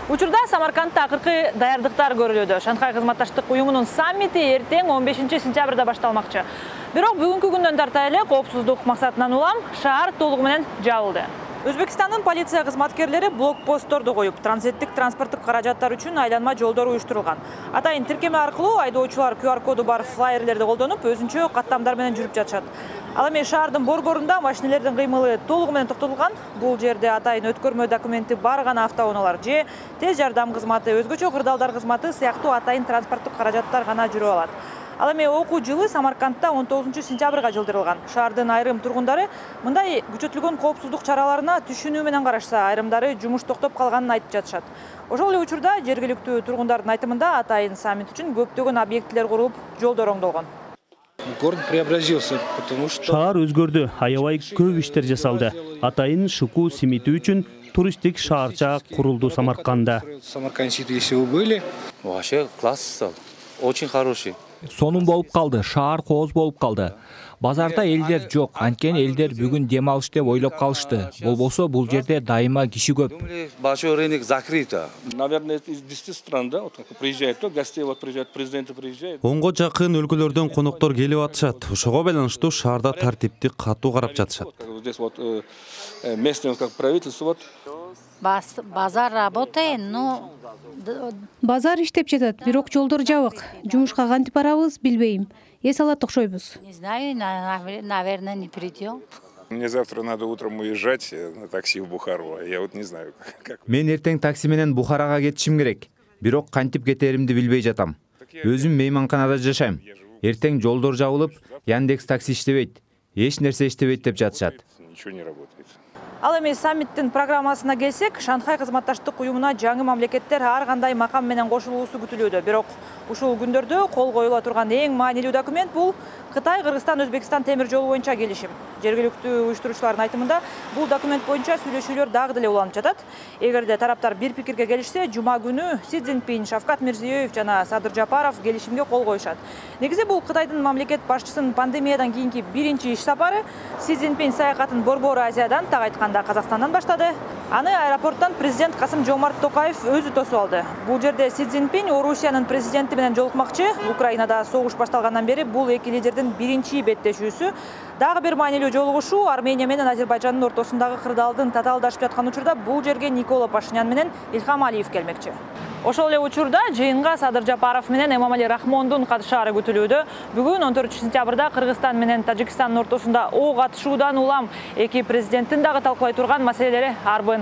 Учурда Самаркандда акыркы даярдыктар көрүлүүдө. Шанхай кызматташтык уюмунун саммити эртең 15 сентябрда башталмакчы. Бирок бүгүнкү күндөн тарта эле коопсуздук максатынан улам шаар толугу менен жабылды. Өзбекстандын полиция кызматкерлери блокпостторду коюп, транзиттик транспорттук каражаттар үчүн айланма жолдор уюштурулган. Атайын тиркеме аркылуу айдоочулар QR коду бар флайерлерди колдонуп, өзүнчө каттамдар менен жүрүп жатышат. Ал эми шаардын борборунда машинелердин кыймылы толугу менен токтотулган. Бул жерде атайын өткөрмө документи бар гана автоунаалар же тез жардам кызматы, өзгөчө кырдаалдар кызматы сыяктуу атайын транспорттук каражаттар гана жүрүп алат. Ал эми окуу жылы Самаркандда 19 сентябрга жылдырылган. Шаардын айрым тургундары мындай күчөтүлгөн коопсуздук чараларына түшүнүү менен карашса, айрымдары жумуш токтоп калганын айтып жатышат. Ошол эле учурда жергиликтүү тургундардын айтымында атайын саммит үчүн көптөгөн объектилер курулуп, жолдор оңдолгон. Город преобразился, потому что шаар өзгөрдү, аябай көп иштер жасалды. Атайын Шуку Симити үчүн туристтик шаарча курулду Самарканда. Самарканд Сити, если вы были, вообще класс стал, очень хороший. Сонун болуп калды, шаар кооз болуп калды. Базарда элдер жок, анткени элдер бүгүн дем алыш деп ойлоп калышты. Болбосо бул жерде дайыма киши көп. Большой рынок закрыт. Наверное, из 10 стран, да, вот как приезжают, то гостей вот приезжают, президенты приезжают. Онго жакын өлкөлөрдөн коноктор келип атышат. Ошого байланыштуу шаарда тартипти катуу карап жатышат. Здесь вот местное как правительство вот. Базар работает, но базар иштеп жатат, бирок жолдор жабык. Жумушка кантип барабыз билбейм. Эс алат окшойбуз. не знаю, наверное, не придем. Мне завтра надо утром уезжать на такси в Бухару, а я вот не знаю как. Мен эртең такси менен Бухарага кетишим керек. Бирок кантип кетеримди билбей жатам. Өзүм мейманканада жашайм. Эртең жолдор жабылып, Яндекс такси иштебейт. Эч нерсе иштебейт деп жатышат. Ничего не работает. Ал эми саммиттин программасына келсек, Шанхай кызматташтык уюмуна жаңы мамлекеттер ар кандай макам менен кошулуусу күтүлүүдө. Бирок ушул күндөрдө кол коюла турган эң маанилүү документ бул Кытай, Кыргызстан, Өзбекстан темир жолу боюнча келишим. Жергиликтүү уюштуруучулардын айтымында бул документ боюнча сүйлөшүүлөр дагы деле уланып жатат. Эгерде тараптар бир пикирге келишсе, жума күнү Си Цзиньпин, Шавкат Мирзиёев жана Садыр Жапаров келишимге кол коюшат. Негизи бул Кытайдын мамлекет башчысынын пандемиядан кийинки биринчи иш сапары. Си Цзиньпин саякатын Борбор Азиядан, так айтканда Казакстандан баштады. Аны аэропорттон президент Касым-Жомарт Токаев өзү тосуп алды. Бул жерде Си Цзиньпин Орусиянын президенти менен жолукмакчы. Украинада согуш башталгандан бери бул эки лидердин биринчи беттешүүсү. Дагы бир маанилүү жолугушуу Армения менен Азербайжандын ортосундагы кырдаалдын татаалдашып жаткан учурда бул жерге Никола Пашинян менен Илхам Алиев келмекчи. Ошол эле учурда жыйынга Садыр Жапаров менен Эмомали Рахмондун катышаары күтүлүүдө. Бүгүн 14 сентябрда Кыргызстан менен Тажикстандын ортосунда ок атышуудан улам эки президенттин дагы талкуулай турган маселелери арбын